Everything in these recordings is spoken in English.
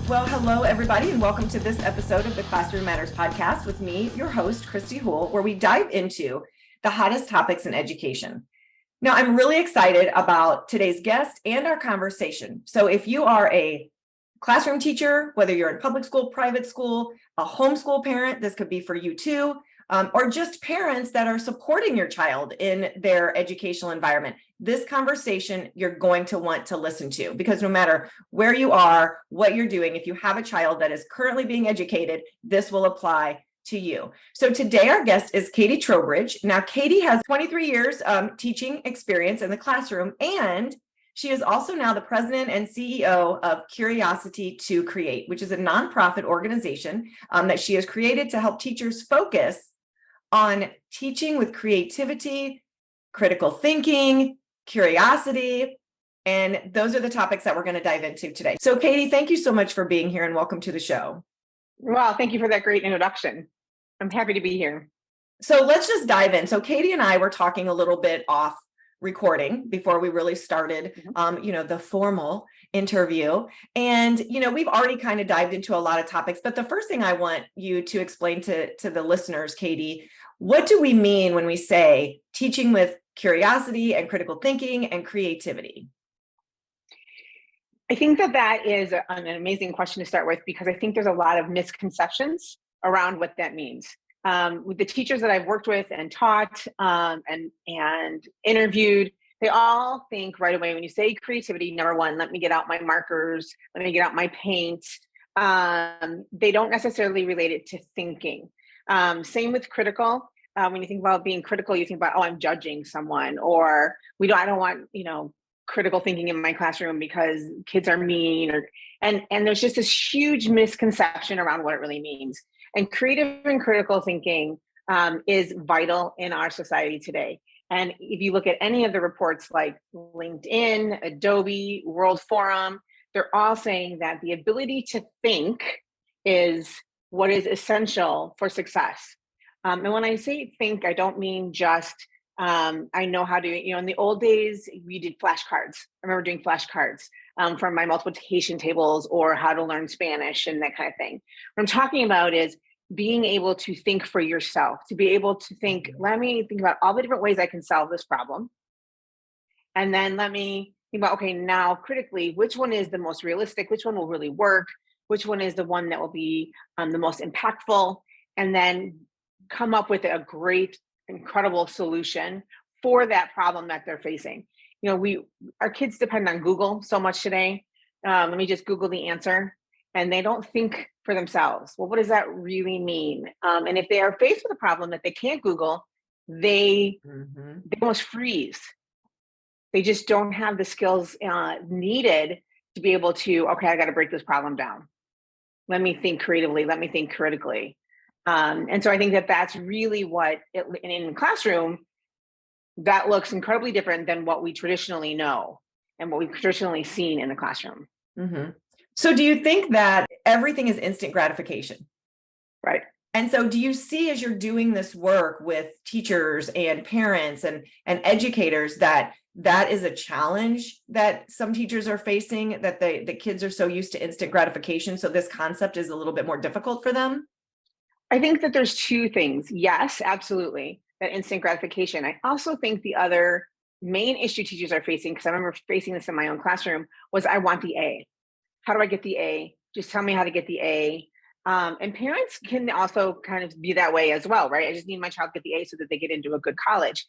Well, hello, everybody, and welcome to this episode of the Classroom Matters podcast with me, your host, Kristy Houle, where we dive into the hottest topics in education. Now, I'm really excited about today's guest and our conversation. So if you are a classroom teacher, whether you're in public school, private school, a homeschool parent, this could be for you too, or just parents that are supporting your child in their educational environment. This conversation you're going to want to listen to, because no matter where you are, what you're doing, if you have a child that is currently being educated, this will apply to you. So today our guest is Katie Trowbridge. Now, Katie has 23 years teaching experience in the classroom, and she is also now the president and CEO of Curiosity to Create, which is a nonprofit organization that she has created to help teachers focus on teaching with creativity, critical thinking, curiosity, and those are the topics that we're going to dive into today. So Katie, thank you so much for being here and welcome to the show. Well, thank you for that great introduction. I'm happy to be here. So let's just dive in. So Katie and I were talking a little bit off recording before we really started, the formal interview. And, we've already kind of dived into a lot of topics, but the first thing I want you to explain to the listeners, Katie, what do we mean when we say teaching with curiosity and critical thinking and creativity? I think that is an amazing question to start with, because I think there's a lot of misconceptions around what that means. With the teachers that I've worked with and taught and interviewed, they all think right away when you say creativity, number one, let me get out my markers, let me get out my paint. They don't necessarily relate it to thinking. Same with critical. When you think about being critical, you think about, I'm judging someone, or I don't want, critical thinking in my classroom because kids are mean, and there's just this huge misconception around what it really means. And creative and critical thinking is vital in our society today. And if you look at any of the reports like LinkedIn, Adobe, World Forum, they're all saying that the ability to think is what is essential for success. And when I say think, I don't mean just I know how to, in the old days, we did flashcards. I remember doing flashcards from my multiplication tables or how to learn Spanish and that kind of thing. What I'm talking about is being able to think for yourself, to be able to think, let me think about all the different ways I can solve this problem. And then let me think about, okay, now critically, which one is the most realistic? Which one will really work? Which one is the one that will be the most impactful? And then come up with a great, incredible solution for that problem that they're facing. Our kids depend on Google so much today. Let me just Google the answer, and they don't think for themselves. Well, what does that really mean? And if they are faced with a problem that they can't Google, they almost freeze. They just don't have the skills needed to be able to, okay, I got to break this problem down. Let me think creatively. Let me think critically. And so I think that that's really what in the classroom, that looks incredibly different than what we traditionally know and what we've traditionally seen in the classroom. Mm-hmm. So do you think that everything is instant gratification? Right. And so do you see, as you're doing this work with teachers and parents and educators, that is a challenge that some teachers are facing, that the kids are so used to instant gratification, so this concept is a little bit more difficult for them? I think that there's two things. Yes, absolutely, that instant gratification. I also think the other main issue teachers are facing, because I remember facing this in my own classroom, was I want the A. How do I get the A? Just tell me how to get the A. And parents can also kind of be that way as well, right? I just need my child to get the A so that they get into a good college.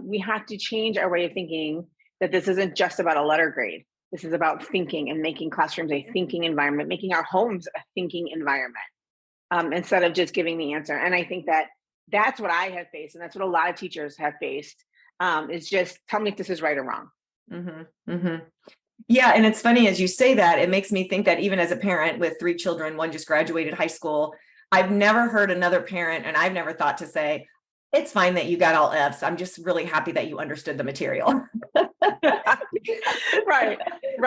We have to change our way of thinking, that this isn't just about a letter grade. This is about thinking and making classrooms a thinking environment, making our homes a thinking environment. Instead of just giving the answer. And I think that that's what I have faced, and that's what a lot of teachers have faced, is just tell me if this is right or wrong. Mm-hmm. Mm-hmm. Yeah, and it's funny as you say that, it makes me think that even as a parent with 3 children, one just graduated high school, I've never heard another parent, and I've never thought to say, it's fine that you got all Fs. I'm just really happy that you understood the material. Right.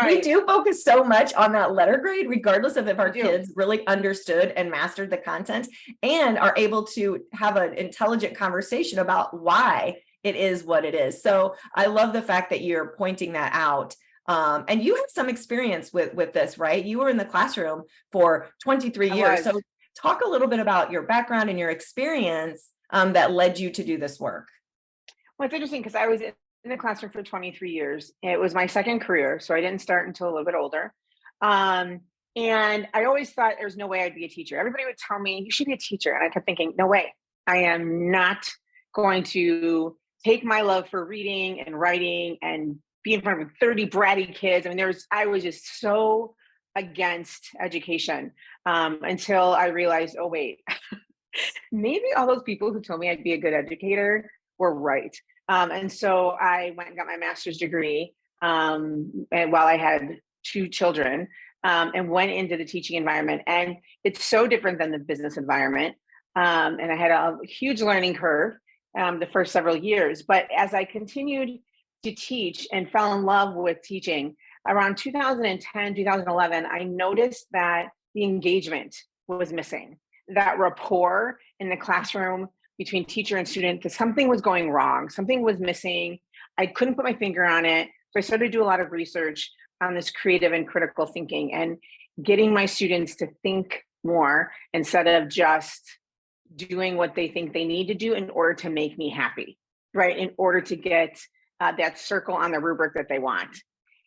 We do focus so much on that letter grade, regardless of if our kids really understood and mastered the content and are able to have an intelligent conversation about why it is what it is. So I love the fact that you're pointing that out. And you have some experience with this, right? You were in the classroom for 23 years. So talk a little bit about your background and your experience that led you to do this work. Well, it's interesting because I was in the classroom for 23 years. It was my second career, so I didn't start until a little bit older. And I always thought there's no way I'd be a teacher. Everybody would tell me, you should be a teacher. And I kept thinking, no way. I am not going to take my love for reading and writing and be in front of 30 bratty kids. I mean, I was just so against education until I realized, oh, wait, maybe all those people who told me I'd be a good educator were right. And so I went and got my master's degree and while I had 2 children and went into the teaching environment. And it's so different than the business environment. And I had a huge learning curve the first several years. But as I continued to teach and fell in love with teaching, around 2010, 2011, I noticed that the engagement was missing, that rapport in the classroom between teacher and student, that something was going wrong, something was missing. I couldn't put my finger on it. So I started to do a lot of research on this creative and critical thinking and getting my students to think more instead of just doing what they think they need to do in order to make me happy, right? In order to get that circle on the rubric that they want.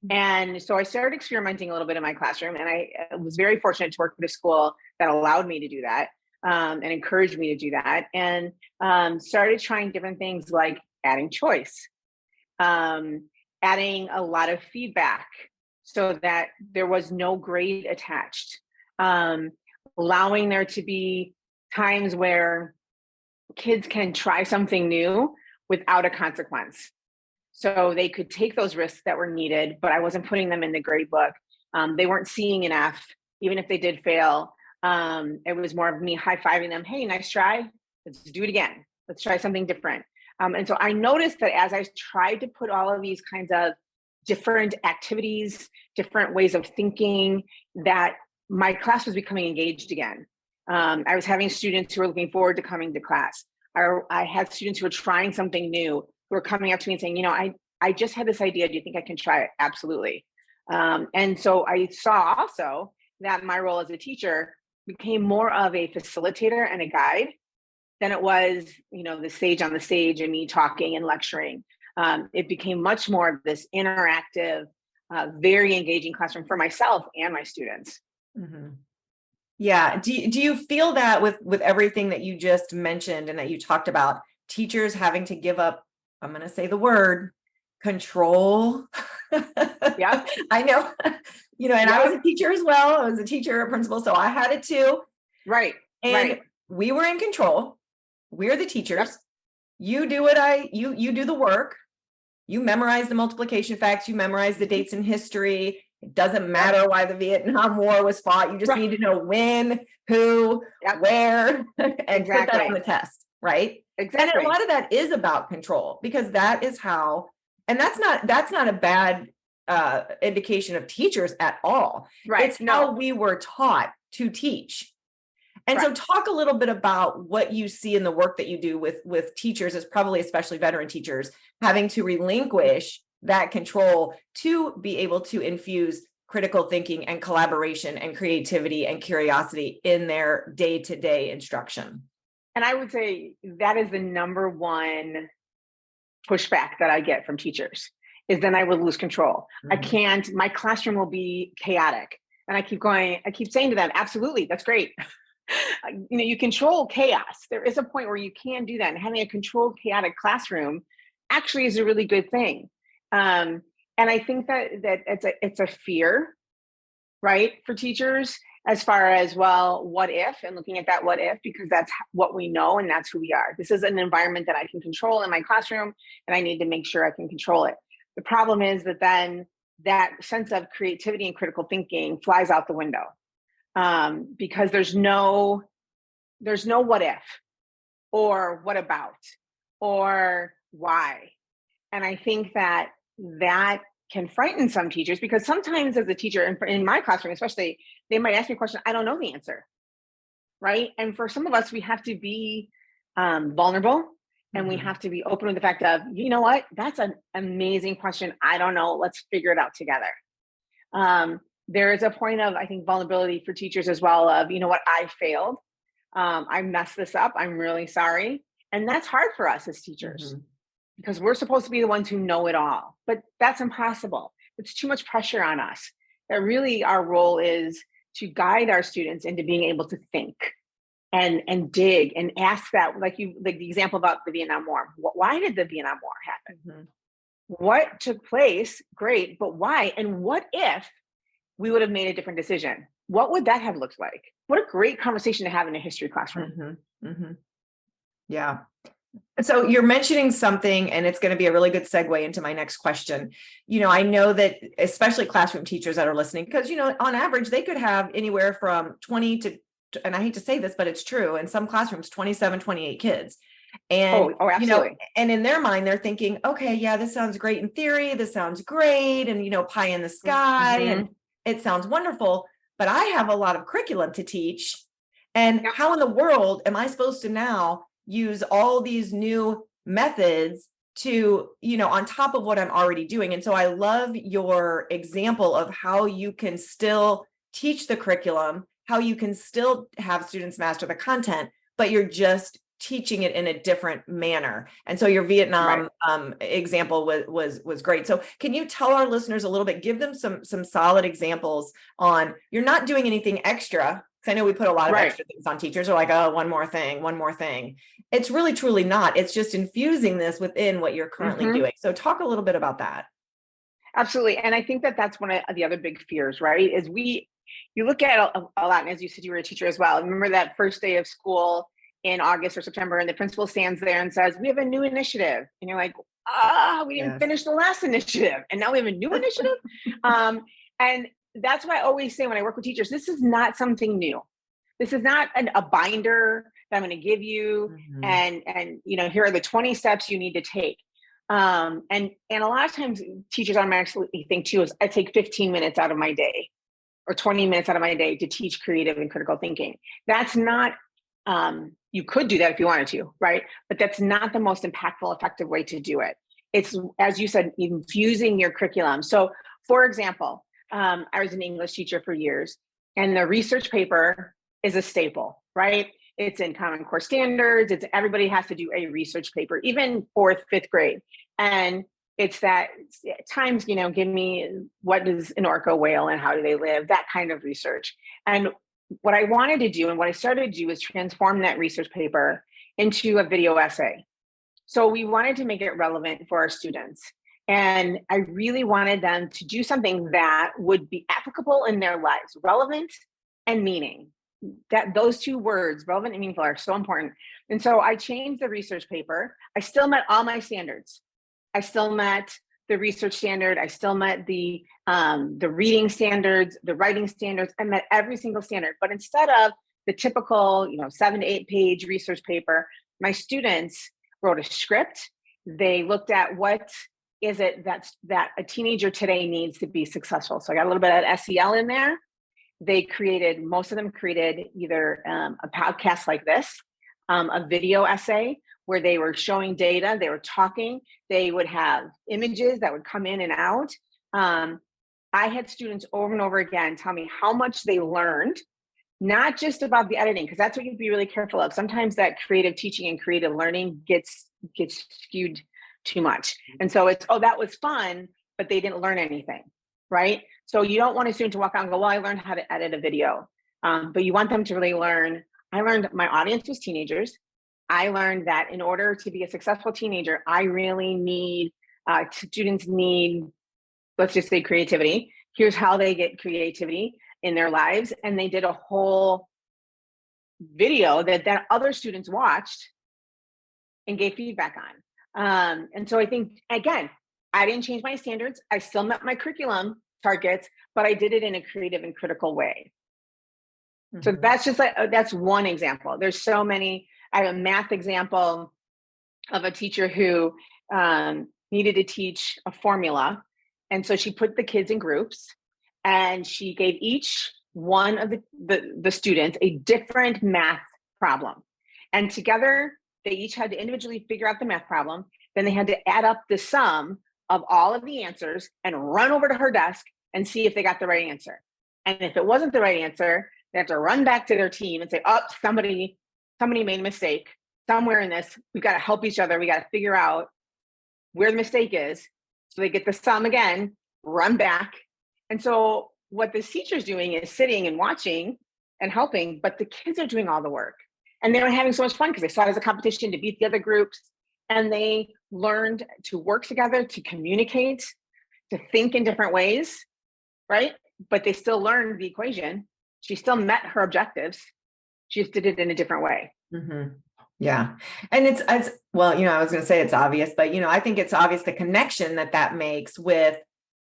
And so I started experimenting a little bit in my classroom, and I was very fortunate to work with a school that allowed me to do that and encouraged me to do that, and started trying different things like adding choice, adding a lot of feedback so that there was no grade attached, allowing there to be times where kids can try something new without a consequence. So they could take those risks that were needed, but I wasn't putting them in the grade book. They weren't seeing an F, even if they did fail. It was more of me high-fiving them. Hey, nice try. Let's do it again. Let's try something different. And so I noticed that as I tried to put all of these kinds of different activities, different ways of thinking, that my class was becoming engaged again. I was having students who were looking forward to coming to class. I had students who were trying something new, who were coming up to me and saying, I just had this idea. Do you think I can try it? Absolutely. And so I saw also that my role as a teacher became more of a facilitator and a guide than it was, the sage on the stage and me talking and lecturing. It became much more of this interactive, very engaging classroom for myself and my students. Mm-hmm. Yeah. Do you feel that with everything that you just mentioned and that you talked about, teachers having to give up, I'm going to say the word, control? Yeah. I know, and I was a teacher as well. I was a teacher, a principal, so I had it too. Right. And we were in control. We're the teachers. Yep. You do you do the work. You memorize the multiplication facts. You memorize the dates in history. It doesn't matter why the Vietnam War was fought. You just need to know when, who, where, and put that on the test, right? Exactly. And a lot of that is about control, because that is how, and that's not a bad indication of teachers at all. Right. It's how we were taught to teach. And so talk a little bit about what you see in the work that you do with teachers, as probably especially veteran teachers, having to relinquish that control to be able to infuse critical thinking and collaboration and creativity and curiosity in their day-to-day instruction. And I would say that is the number one pushback that I get from teachers, is then I would lose control. Mm-hmm. My classroom will be chaotic. And I keep saying to them, absolutely, that's great. You control chaos. There is a point where you can do that. And having a controlled, chaotic classroom actually is a really good thing. And I think that it's a fear, right, for teachers, as far as, well, what if, and looking at that what if, because that's what we know and that's who we are. This is an environment that I can control in my classroom, and I need to make sure I can control it. The problem is that then that sense of creativity and critical thinking flies out the window, because there's no what if, or what about, or why. And I think that can frighten some teachers, because sometimes as a teacher, in my classroom especially, they might ask me a question, I don't know the answer, right? And for some of us, we have to be vulnerable And we have to be open with the fact of, you know what, that's an amazing question. I don't know. Let's figure it out together. There is a point of, I think, vulnerability for teachers as well of, you know what, I failed. I messed this up. I'm really sorry. And that's hard for us as teachers because we're supposed to be the ones who know it all, but that's impossible. It's too much pressure on us. That really our role is to guide our students into being able to think and dig and ask that, like the example about the Vietnam War. Why did the Vietnam War happen? What took place? Great, but why? And what if we would have made a different decision? What would that have looked like? What a great conversation to have in a history classroom. Yeah. So you're mentioning something, and it's going to be a really good segue into my next question. I know that especially classroom teachers that are listening, because, on average, they could have anywhere from 20 to, and I hate to say this, but it's true, in some classrooms, 27, 28 kids. And, absolutely. And in their mind, they're thinking, okay, yeah, this sounds great in theory. This sounds great. And, pie in the sky. And it sounds wonderful. But I have a lot of curriculum to teach. And how in the world am I supposed to now use all these new methods to, on top of what I'm already doing? And so I love your example of how you can still teach the curriculum, how you can still have students master the content, but you're just teaching it in a different manner. And so your Vietnam example was great. So can you tell our listeners a little bit, give them some solid examples on, you're not doing anything extra. Because I know we put a lot of extra things on teachers, are like, oh, one more thing. It's really, truly not. It's just infusing this within what you're currently doing. So talk a little bit about that. Absolutely. And I think that that's one of the other big fears, right? Is you look at a lot, and as you said, you were a teacher as well. Remember that first day of school in August or September, and the principal stands there and says, we have a new initiative. And you're like, we didn't finish the last initiative. And now we have a new initiative. And that's why I always say when I work with teachers, this is not something new. This is not a binder that I'm going to give you. And here are the 20 steps you need to take. And a lot of times teachers automatically think too, is I take 15 minutes out of my day or 20 minutes out of my day to teach creative and critical thinking. That's not, you could do that if you wanted to, right? But that's not the most impactful, effective way to do it. It's, as you said, infusing your curriculum. So for example, I was an English teacher for years, and the research paper is a staple, right? It's in Common Core standards. Everybody has to do a research paper, even 4th, 5th grade. And it's that times, give me what is an orca whale and how do they live, that kind of research. And what I wanted to do and what I started to do is transform that research paper into a video essay. So we wanted to make it relevant for our students. And I really wanted them to do something that would be applicable in their lives, relevant and meaning. That those two words, relevant and meaningful, are so important. And so I changed the research paper. I still met all my standards. I still met the research standard. I still met the reading standards, the writing standards. I met every single standard. But instead of the typical, 7 to 8 page research paper, my students wrote a script. They looked at what is it that a teenager today needs to be successful. So I got a little bit of SEL in there. Most of them created either a podcast like this, a video essay where they were showing data, they were talking, they would have images that would come in and out. I had students over and over again tell me how much they learned, not just about the editing, because that's what you'd be really careful of. Sometimes that creative teaching and creative learning gets skewed too much. And so it's, that was fun, but they didn't learn anything, right? So you don't want a student to walk out and go, well, I learned how to edit a video. But you want them to really learn. I learned my audience was teenagers. I learned that in order to be a successful teenager, I really need, students need, let's just say, creativity. Here's how they get creativity in their lives. And they did a whole video that other students watched and gave feedback on. And so I think, again, I didn't change my standards. I still met my curriculum targets, but I did it in a creative and critical way. So that's just that's one example. There's so many. I have a math example of a teacher who needed to teach a formula. And so she put the kids in groups and she gave each one of the students a different math problem. And together They each had to individually figure out the math problem. Then they had to add up the sum of all of the answers and run over to her desk and see if they got the right answer. And if it wasn't the right answer, they have to run back to their team and say, oh, somebody made a mistake somewhere in this. We've got to help each other. We got to figure out where the mistake is. So they get the sum again, run back. And so what the teacher's doing is sitting and watching and helping, but the kids are doing all the work. And they were having so much fun because they saw it as a competition to beat the other groups. And they learned to work together, to communicate, to think in different ways, right? But they still learned the equation. She still met her objectives. She just did it in a different way. Mm-hmm. Yeah. And it's well, I was going to say it's obvious, but, I think it's obvious the connection that makes with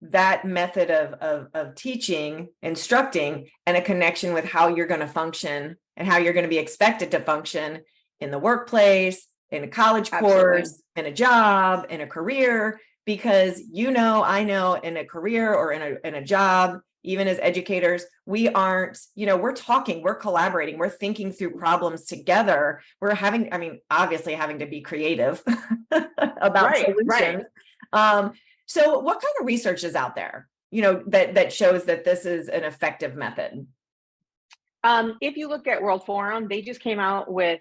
that method of teaching, instructing, and a connection with how you're going to function and how you're going to be expected to function in the workplace, in a college course, in a job, in a career, because I know in a career or in a job, even as educators, we aren't, we're talking, we're collaborating, we're thinking through problems together. We're obviously having to be creative about solutions. Right. So what kind of research is out there, that shows that this is an effective method? If you look at World Forum, they just came out with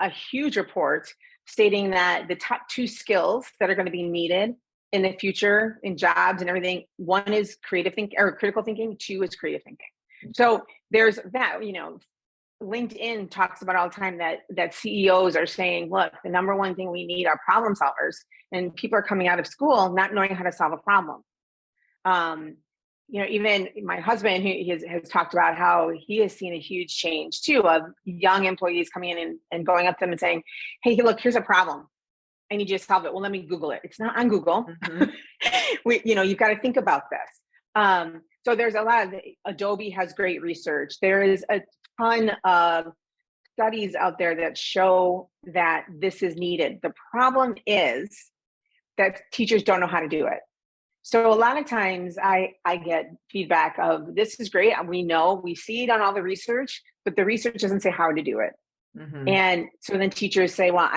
a huge report stating that the top 2 skills that are going to be needed in the future in jobs and everything, 1 is creative thinking or critical thinking, 2 is creative thinking. So there's that, LinkedIn talks about all the time that CEOs are saying, look, the number 1 thing we need are problem solvers, and people are coming out of school not knowing how to solve a problem. Even my husband, he has talked about how he has seen a huge change too of young employees coming in and going up to them and saying, hey, look, here's a problem. I need you to solve it. Well, let me Google it. It's not on Google. Mm-hmm. You've got to think about this. So there's a lot of, Adobe has great research. There is a ton of studies out there that show that this is needed. The problem is that teachers don't know how to do it. So a lot of times I get feedback of, this is great. We see it on all the research, but the research doesn't say how to do it. Mm-hmm. And so then teachers say, well,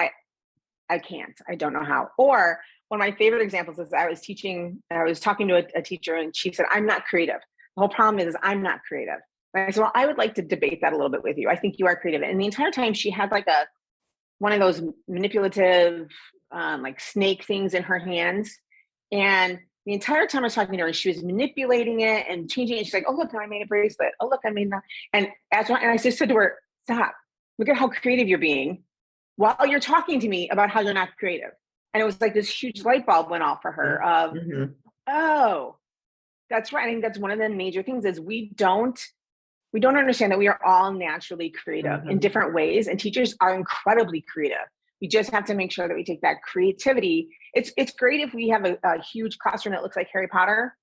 I can't, I don't know how. Or one of my favorite examples is I was talking to a teacher and she said, I'm not creative. The whole problem is I'm not creative. And I said, well, I would like to debate that a little bit with you. I think you are creative. And the entire time she had like one of those manipulative, like snake things in her hands. And the entire time I was talking to her, she was manipulating it and changing it. She's like, oh, look, I made a bracelet. Oh, look, I made that. And I just said to her, stop, look at how creative you're being while you're talking to me about how you're not creative. And it was like this huge light bulb went off for her of, mm-hmm. Oh, that's right. I think that's one of the major things is we don't understand that we are all naturally creative mm-hmm. in different ways. And teachers are incredibly creative. We just have to make sure that we take that creativity. It's great if we have a huge classroom that looks like Harry Potter,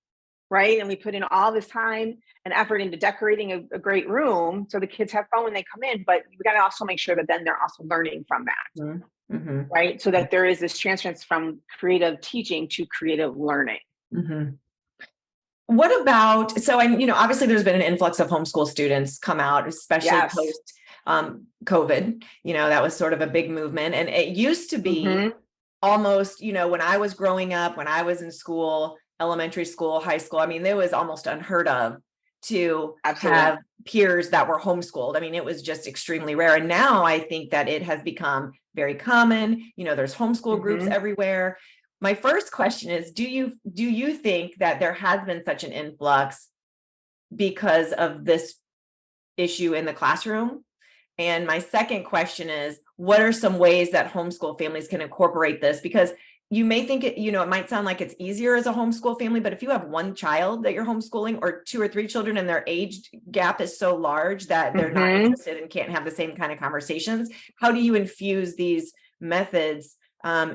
right? And we put in all this time and effort into decorating a great room so the kids have fun when they come in. But we got to also make sure that then they're also learning from that, mm-hmm. right? So that there is this transference from creative teaching to creative learning. Mm-hmm. What about, so obviously there's been an influx of homeschool students come out, especially post COVID, that was sort of a big movement. And it used to be mm-hmm. almost, when I was growing up, when I was in school, elementary school, high school, it was almost unheard of to Absolutely. Have peers that were homeschooled. It was just extremely rare. And now I think that it has become very common. There's homeschool mm-hmm. groups everywhere. My first question is, do you think that there has been such an influx because of this issue in the classroom? And my second question is, what are some ways that homeschool families can incorporate this? Because you may think it might sound like it's easier as a homeschool family, but if you have one child that you're homeschooling or 2 or 3 children and their age gap is so large that they're mm-hmm. not interested and can't have the same kind of conversations, how do you infuse these methods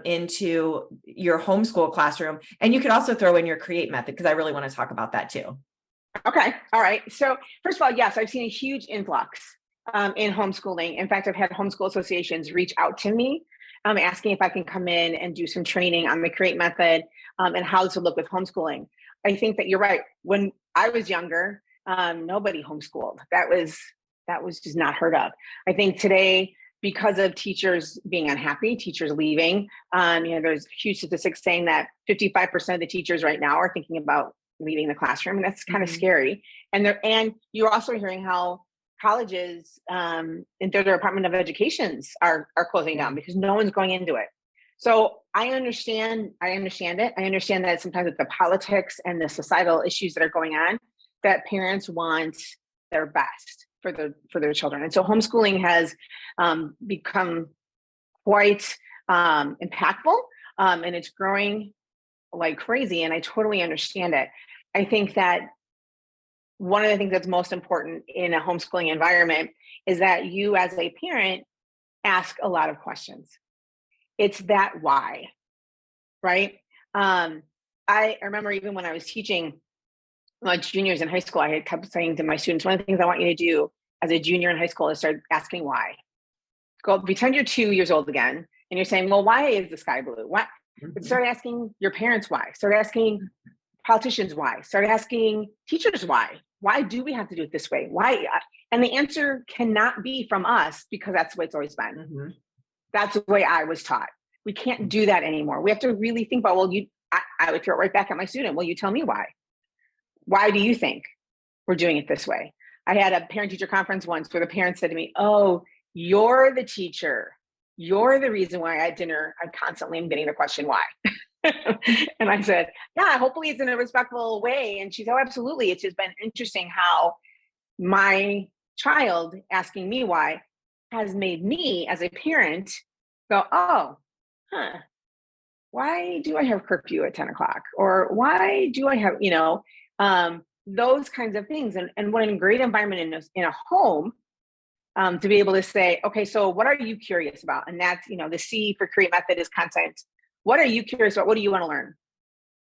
into your homeschool classroom? And you could also throw in your create method, because I really want to talk about that too. Okay. All right. So first of all, yes, I've seen a huge influx in homeschooling. In fact, I've had homeschool associations reach out to me asking if I can come in and do some training on the create method and how to look with homeschooling. I think that you're right. When I was younger, nobody homeschooled. That was just not heard of. I think today, because of teachers being unhappy, teachers leaving. There's huge statistics saying that 55% of the teachers right now are thinking about leaving the classroom, and that's kind of scary. And you're also hearing how colleges and their Department of Educations are closing down because no one's going into it. So I understand it. I understand that sometimes it's the politics and the societal issues that are going on, that parents want their best for their children. And so homeschooling has become quite impactful, and it's growing like crazy. And I totally understand it. I think that one of the things that's most important in a homeschooling environment is that you as a parent ask a lot of questions. It's that why, right? I remember even when I was teaching my juniors in high school, I had kept saying to my students, one of the things I want you to do as a junior in high school is start asking why. Go pretend you're 2 years old again, and you're saying, well, why is the sky blue? Why? Start asking your parents why. Start asking politicians why. Start asking teachers why. Why do we have to do it this way? Why? And the answer cannot be from us, because that's the way it's always been. That's the way I was taught. We can't do that anymore. We have to really think about, well, I would throw it right back at my student. Well, you tell me why. Why do you think we're doing it this way? I had a parent-teacher conference once where the parents said to me, oh, you're the teacher. You're the reason why at dinner I constantly am getting the question why. And I said, yeah, hopefully it's in a respectful way. And she said, oh, absolutely. It's just been interesting how my child asking me why has made me as a parent go, oh, why do I have curfew at 10 o'clock? Or why do I have, those kinds of things. And what a great environment in a home to be able to say, okay, so what are you curious about? And that's, the C for create method is content. What are you curious about? What do you want to learn?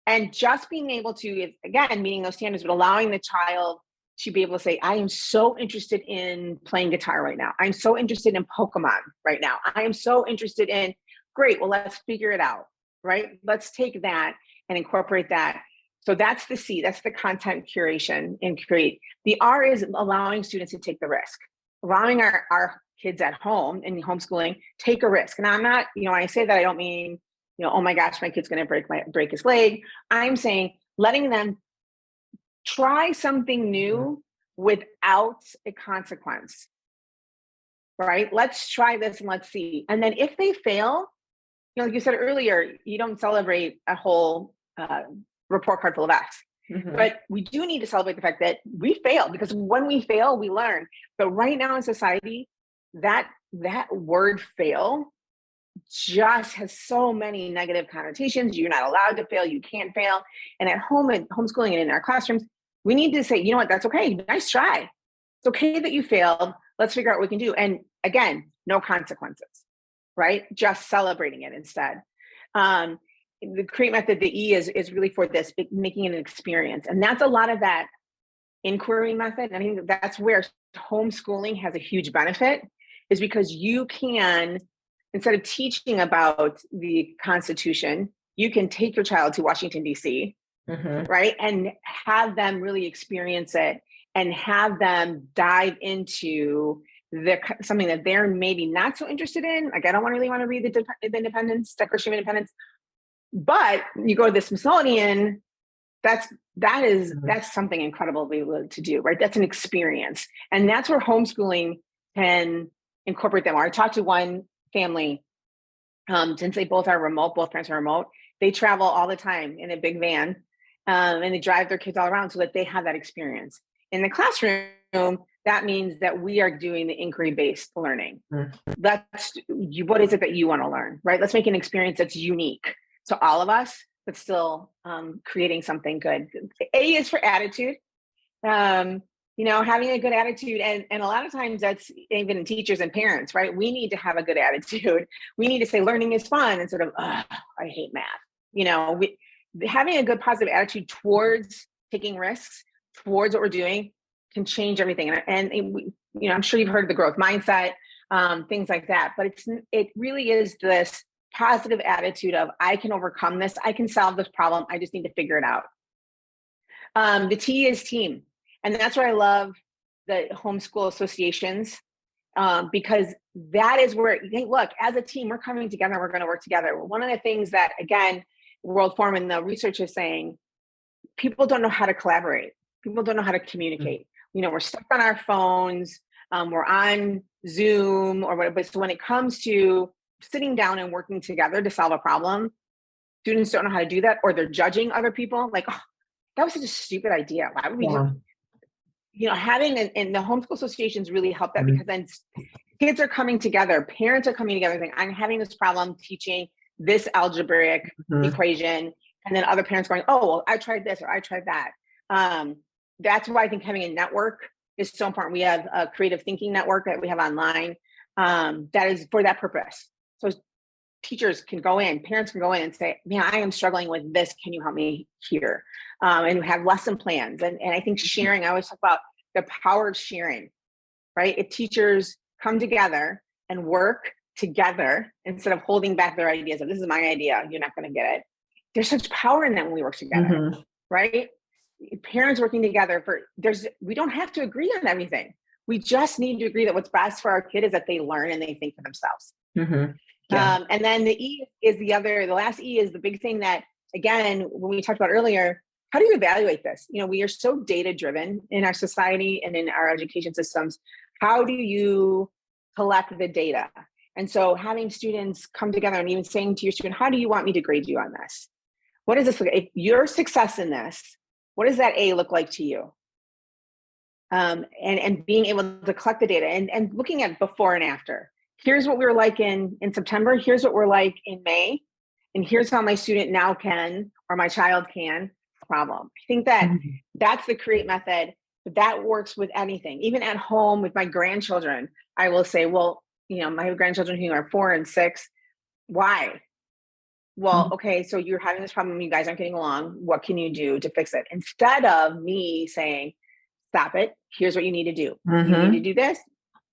And just being able to, again, meeting those standards, but allowing the child to be able to say, I am so interested in playing guitar right now. I'm so interested in Pokemon right now. I am so interested in, great, well, let's figure it out, right? Let's take that and incorporate that. So that's the C, that's the content curation and create. The R is allowing students to take the risk, allowing our kids at home in homeschooling, take a risk. And I'm not, when I say that, I don't mean, oh my gosh, my kid's going to break his leg. I'm saying letting them try something new without a consequence, right? Let's try this and let's see. And then if they fail, like you said earlier, you don't celebrate a whole report card full of F's. But we do need to celebrate the fact that we failed, because when we fail, we learn. But right now in society, that word fail just has so many negative connotations. You're not allowed to fail. You can't fail. And at home, at homeschooling and in our classrooms, we need to say, you know what, that's okay. Nice try. It's okay that you failed. Let's figure out what we can do. And again, no consequences, right? Just celebrating it instead. The create method, the E is really for this, making it an experience. And that's a lot of that inquiry method. And I think that's where homeschooling has a huge benefit, is because you can, instead of teaching about the Constitution, you can take your child to Washington, D.C., right? And have them really experience it and have them dive into something that they're maybe not so interested in. Like, I don't really want to read the Independence, Declaration of Independence. But you go to the Smithsonian, that's something incredible to be able to do, right? That's an experience. And that's where homeschooling can incorporate them. I talked to one family, since they both are remote, both parents are remote, they travel all the time in a big van, and they drive their kids all around so that they have that experience. In the classroom, that means that we are doing the inquiry-based learning. That's what is it that you want to learn, right? Let's make an experience that's unique to all of us, but still creating something good. A is for attitude. Having a good attitude. And a lot of times that's even in teachers and parents, right? We need to have a good attitude. We need to say learning is fun instead of, I hate math. Having a good positive attitude towards taking risks, towards what we're doing, can change everything. And I'm sure you've heard of the growth mindset, things like that. But it really is this positive attitude of, I can overcome this. I can solve this problem. I just need to figure it out. The T is team. And that's where I love the homeschool associations, because that is where, hey, look, as a team, we're coming together, we're going to work together. One of the things that, again, World Forum and the research is saying, people don't know how to collaborate. People don't know how to communicate. We're stuck on our phones. We're on Zoom or whatever. So when it comes to sitting down and working together to solve a problem, students don't know how to do that, or they're judging other people. Like, oh, that was such a stupid idea. Why would we do? Having and the homeschool associations really help that, because then kids are coming together, parents are coming together saying, I'm having this problem teaching this algebraic equation. And then other parents going, oh, well, I tried this or I tried that. That's why I think having a network is so important. We have a creative thinking network that we have online that is for that purpose. So teachers can go in, parents can go in and say, man, I am struggling with this. Can you help me here? And have lesson plans. And I think sharing, I always talk about the power of sharing, right? If teachers come together and work together instead of holding back their ideas of, this is my idea, you're not going to get it. There's such power in that when we work together, right? Parents working together we don't have to agree on everything. We just need to agree that what's best for our kid is that they learn and they think for themselves. And then the E is the last E is the big thing that, again, when we talked about earlier, how do you evaluate this? We are so data driven in our society and in our education systems. How do you collect the data? And so having students come together and even saying to your student, how do you want me to grade you on this? What does this look like? If your success in this, what does that A look like to you? And being able to collect the data and looking at before and after. Here's what we were like in September. Here's what we're like in May. And here's how my student now can, or my child can, problem. I think that's the CREATE method, but that works with anything. Even at home with my grandchildren, I will say, well, my grandchildren who are 4 and 6, why? Well, okay, so you're having this problem, you guys aren't getting along. What can you do to fix it? Instead of me saying, stop it, here's what you need to do. You need to do this,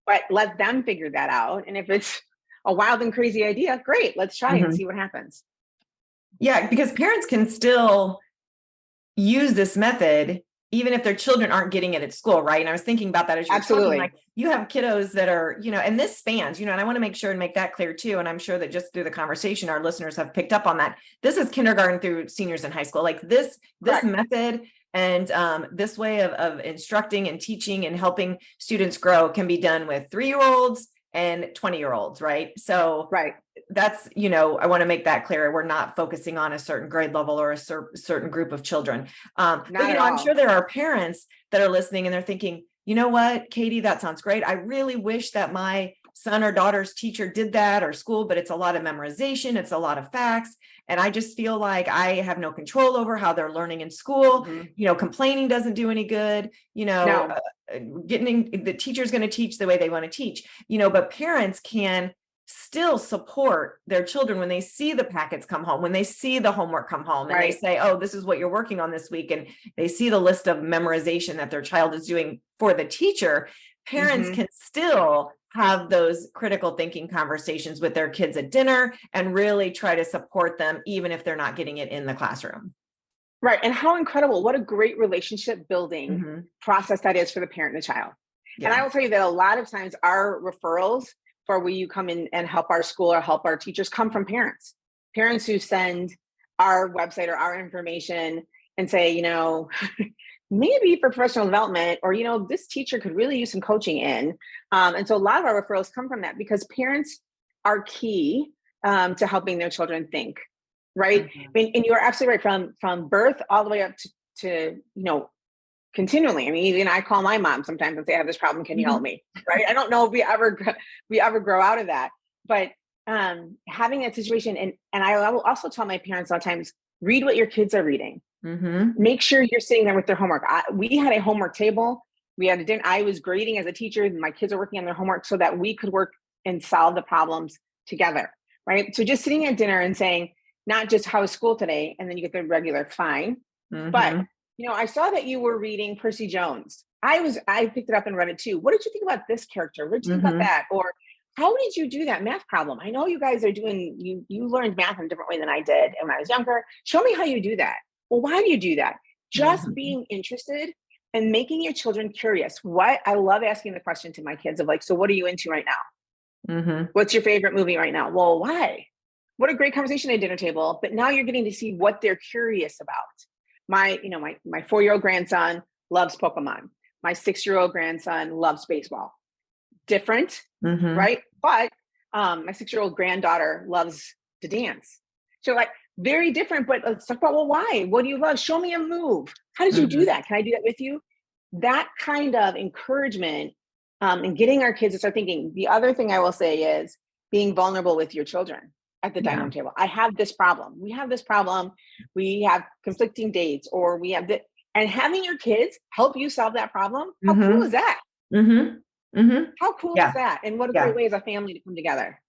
but let them figure that out. And if it's a wild and crazy idea, great, let's try and see what happens. Yeah, because parents can still use this method even if their children aren't getting it at school, right? And I was thinking about that as you're talking, like you have kiddos that are, and this spans, and I want to make sure and make that clear too. And I'm sure that just through the conversation, our listeners have picked up on that. This is kindergarten through seniors in high school. Like this method and this way of instructing and teaching and helping students grow can be done with 3-year-olds and 20-year-olds, right? So that's, I want to make that clear. We're not focusing on a certain grade level or a certain group of children. But, I'm sure there are parents that are listening and they're thinking, you know what, Katie, that sounds great. I really wish that my son or daughter's teacher did that, or school, but it's a lot of memorization. It's a lot of facts. And I just feel like I have no control over how they're learning in school. Complaining doesn't do any good, getting the teacher's going to teach the way they want to teach, but parents can still support their children when they see the packets come home, when they see the homework come home, and they say, oh, this is what you're working on this week. And they see the list of memorization that their child is doing for the teacher. Parents can still have those critical thinking conversations with their kids at dinner and really try to support them, even if they're not getting it in the classroom. Right. And how incredible, what a great relationship building process that is for the parent and the child. And I will tell you that a lot of times our referrals for will you come in and help our school or help our teachers come from parents who send our website or our information and say, maybe for professional development, or, this teacher could really use some coaching in. And so a lot of our referrals come from that, because parents are key to helping their children think, right? I mean, and you're absolutely right, from birth all the way up to continually. I mean, even I call my mom sometimes and say, I have this problem, can you help me? Right? I don't know if we ever grow out of that, but having that situation, and I will also tell my parents a lot of times, read what your kids are reading. Make sure you're sitting there with their homework. We had a homework table. We had a dinner. I was grading as a teacher, and my kids are working on their homework so that we could work and solve the problems together, right? So just sitting at dinner and saying, not just how is school today, and then you get the regular fine, but I saw that you were reading Percy Jones. I picked it up and read it too. What did you think about this character? What did you think about that? Or how did you do that math problem? I know you guys are doing, you learned math in a different way than I did when I was younger. Show me how you do that. Well, why do you do that? Just being interested and making your children curious. I love asking the question to my kids of like, so what are you into right now? What's your favorite movie right now? Well, why? What a great conversation at dinner table. But now you're getting to see what they're curious about. My 4-year-old grandson loves Pokemon. My 6-year-old grandson loves baseball. Different, right? But my 6-year-old granddaughter loves to dance. So like very different, but let's talk about, well, why? What do you love? Show me a move. How did you do that? Can I do that with you? That kind of encouragement and getting our kids to start thinking. The other thing I will say is being vulnerable with your children at the dining room table. I have this problem. We have this problem. We have conflicting dates, or we have this, and having your kids help you solve that problem. How cool is that? How cool is that? And what a great way as a family to come together.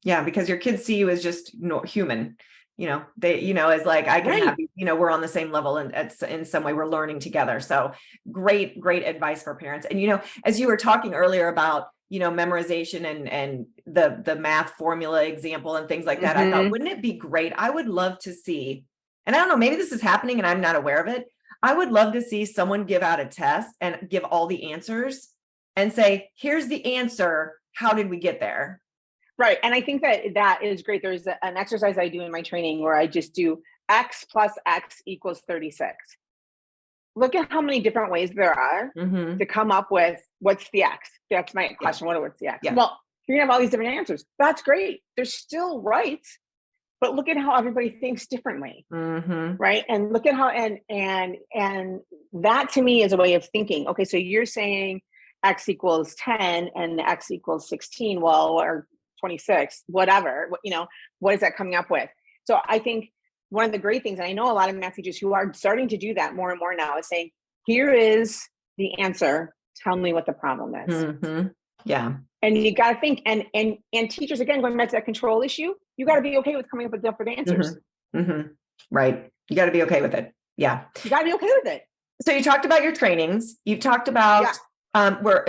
Yeah, because your kids see you as just human. They, as like, I can have, we're on the same level, and in some way we're learning together. So great advice for parents. And, as you were talking earlier about, memorization and the math formula example and things like that, I thought, wouldn't it be great? I would love to see, and I don't know, maybe this is happening and I'm not aware of it. I would love to see someone give out a test and give all the answers and say, here's the answer. How did we get there? Right. And I think that is great. There's an exercise I do in my training where I just do X plus X equals 36. Look at how many different ways there are to come up with what's the X. That's my question. What's the X? Yeah. Well, you're gonna have all these different answers. That's great. They're still right. But look at how everybody thinks differently. Right. And look at how, and that to me is a way of thinking. Okay. So you're saying X equals 10 and X equals 16. Well, or 26, whatever, what is that coming up with? So I think one of the great things, and I know a lot of math teachers who are starting to do that more and more now, is saying, here is the answer. Tell me what the problem is. Yeah. And you got to think, and teachers, again, going back to that control issue, you got to be okay with coming up with different answers. Right. You got to be okay with it. Yeah. You got to be okay with it. So you talked about your trainings. You've talked about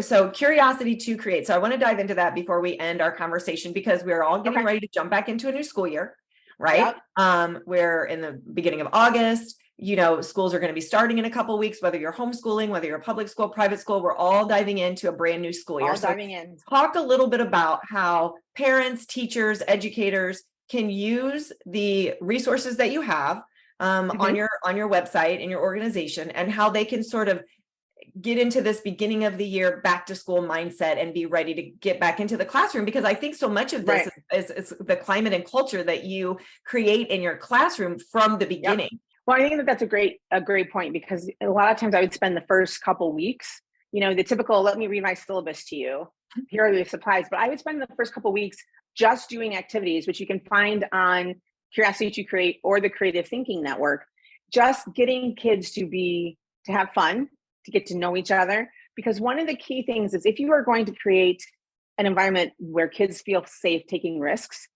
so curiosity to create. So I want to dive into that before we end our conversation, because we're all getting ready to jump back into a new school year, right? We're in the beginning of August. Schools are going to be starting in a couple of weeks, whether you're homeschooling, whether you're a public school, private school, we're all diving into a brand new school year. Talk a little bit about how parents, teachers, educators can use the resources that you have on your website in your organization, and how they can sort of get into this beginning of the year back to school mindset and be ready to get back into the classroom. Because I think so much of this is the climate and culture that you create in your classroom from the beginning. Well, I think that's a great point, because a lot of times I would spend the first couple weeks, the typical, let me read my syllabus to you. Here are the supplies. But I would spend the first couple weeks just doing activities, which you can find on Curiosity to Create or the Creative Thinking Network, just getting kids to have fun, to get to know each other. Because one of the key things is, if you are going to create an environment where kids feel safe taking risks,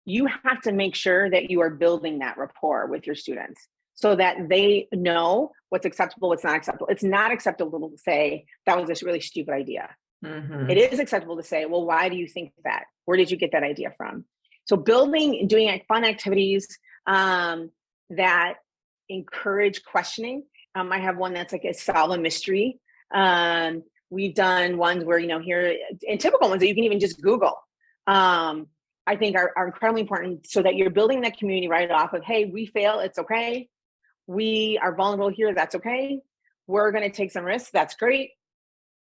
you have to make sure that you are building that rapport with your students so that they know what's acceptable, what's not acceptable. It's not acceptable to say, that was this really stupid idea. It is acceptable to say, well, why do you think that? Where did you get that idea from? So doing fun activities that encourage questioning. I have one that's like a solve a mystery. We've done ones where, here, and typical ones that you can even just Google, I think are incredibly important, so that you're building that community right off of, hey, we fail, it's okay. We are vulnerable here, that's okay. We're going to take some risks, that's great.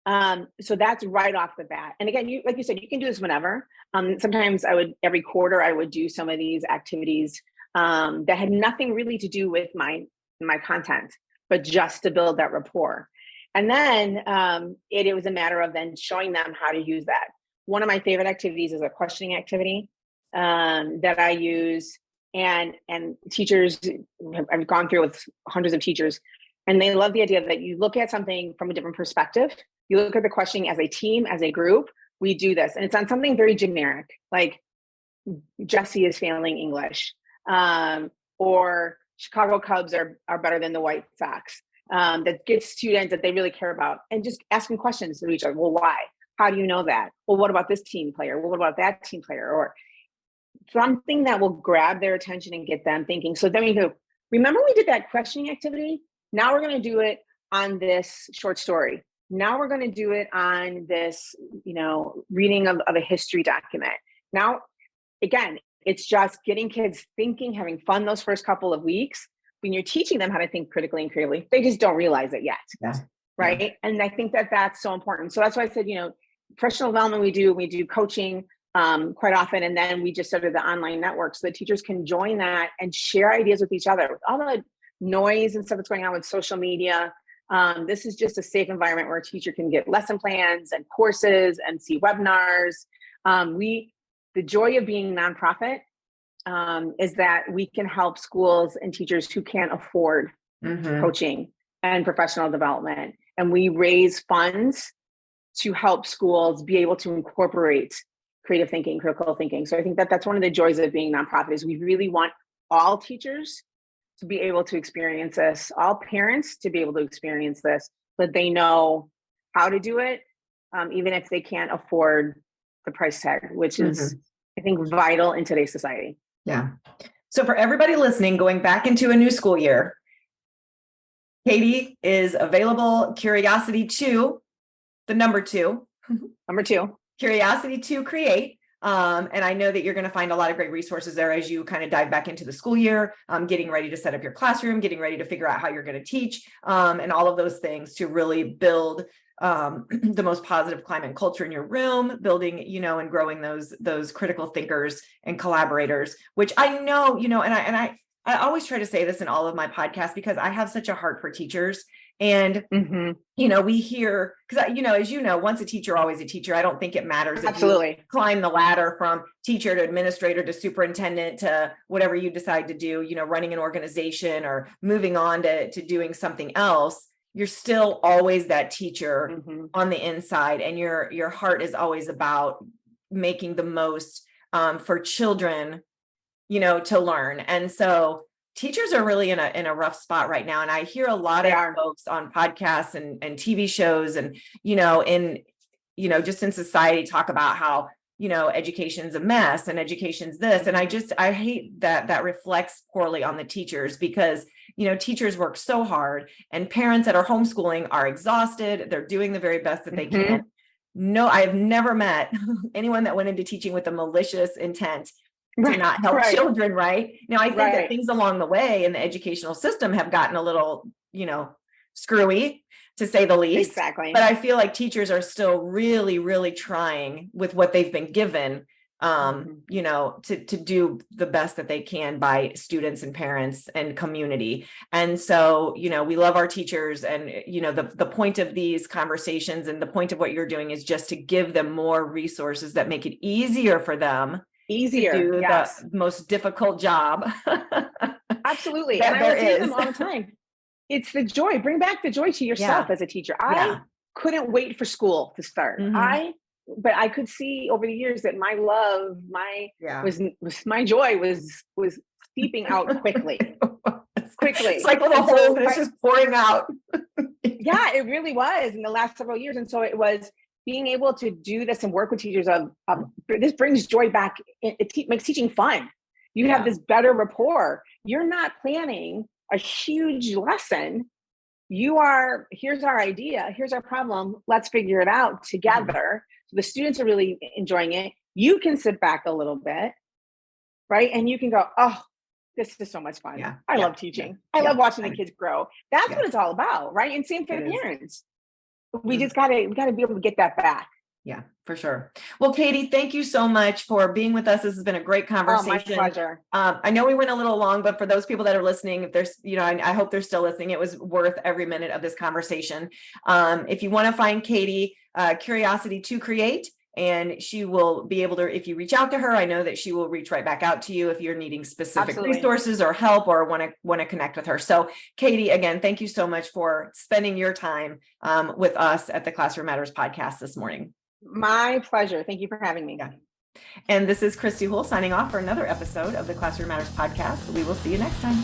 So that's right off the bat. And again, like you said, you can do this whenever. Sometimes every quarter, I would do some of these activities that had nothing really to do with my content, but just to build that rapport. And then it was a matter of then showing them how to use that. One of my favorite activities is a questioning activity that I use, and teachers, I've gone through with hundreds of teachers, and they love the idea that you look at something from a different perspective. You look at the questioning as a team, as a group. We do this, and it's on something very generic, like Jesse is failing English, or Chicago Cubs are better than the White Sox. That gets students that they really care about, and just asking questions to each other. Well, why? How do you know that? Well, what about this team player? Well, what about that team player? Or something that will grab their attention and get them thinking. So then we go, remember we did that questioning activity? Now we're going to do it on this short story. Now we're going to do it on this, reading of a history document. Now, again, it's just getting kids thinking, having fun those first couple of weeks. When you're teaching them how to think critically and creatively, they just don't realize it yet. Yeah. Right. Yeah. And I think that that's so important. So that's why I said, professional development, we do coaching quite often. And then we just started the online network so that teachers can join that and share ideas with each other. With all the noise and stuff that's going on with social media, this is just a safe environment where a teacher can get lesson plans and courses and see webinars. The joy of being nonprofit is that we can help schools and teachers who can't afford coaching and professional development. And we raise funds to help schools be able to incorporate creative thinking, critical thinking. So I think that that's one of the joys of being nonprofit is we really want all teachers to be able to experience this, all parents to be able to experience this, so that they know how to do it, even if they can't afford the price tag, which is, I think, vital in today's society. Yeah. So for everybody listening, going back into a new school year, Katie is available. Curiosity to the number 2. Number 2. Curiosity to create. And I know that you're going to find a lot of great resources there as you kind of dive back into the school year, getting ready to set up your classroom, getting ready to figure out how you're going to teach, and all of those things to really build the most positive climate and culture in your room, building, and growing those critical thinkers and collaborators, which I know, and I always try to say this in all of my podcasts because I have such a heart for teachers. And, we hear, because, as once a teacher, always a teacher. I don't think it matters if you climb the ladder from teacher to administrator to superintendent to whatever you decide to do, running an organization or moving on to doing something else. You're still always that teacher on the inside, and your heart is always about making the most for children, to learn. And so teachers are really in a rough spot right now. And I hear a lot of folks on podcasts and TV shows and, just in society talk about how, education's a mess and education's this. And I hate that reflects poorly on the teachers because, teachers work so hard and parents that are homeschooling are exhausted. They're doing the very best that they can. No, I have never met anyone that went into teaching with a malicious intent to not help children, right? Now, I think that things along the way in the educational system have gotten a little, screwy, to say the least. Exactly. But I feel like teachers are still really, really trying with what they've been given, to do the best that they can by students and parents and community. And so, we love our teachers, and, the point of these conversations and the point of what you're doing is just to give them more resources that make it easier for them to do the most difficult job. Absolutely. And I will say them all the time. It's the joy. Bring back the joy to yourself as a teacher. I couldn't wait for school to start. But I could see over the years that my love, my joy was seeping out quickly. It's like a hole that's just pouring out. Yeah, it really was in the last several years. And so it was being able to do this and work with teachers this brings joy back. It makes teaching fun. You have this better rapport. You're not planning a huge lesson. Here's our idea. Here's our problem. Let's figure it out together. So the students are really enjoying it. You can sit back a little bit, right? And you can go, oh, this is so much fun. Yeah. I love teaching. I love watching the kids grow. That's what it's all about, right? And same for the parents. We just we gotta be able to get that back. Yeah, for sure. Well, Katie, thank you so much for being with us. This has been a great conversation. Oh, my pleasure. I know we went a little long, but for those people that are listening, if there's, I hope they're still listening. It was worth every minute of this conversation. If you want to find Katie, Curiosity to Create, and she will be able to, if you reach out to her, I know that she will reach right back out to you if you're needing specific resources or help or want to connect with her. So Katie, again, thank you so much for spending your time with us at the Classroom Matters podcast this morning. My pleasure. Thank you for having me. Yeah. And this is Kristy Houle signing off for another episode of the Classroom Matters podcast. We will see you next time.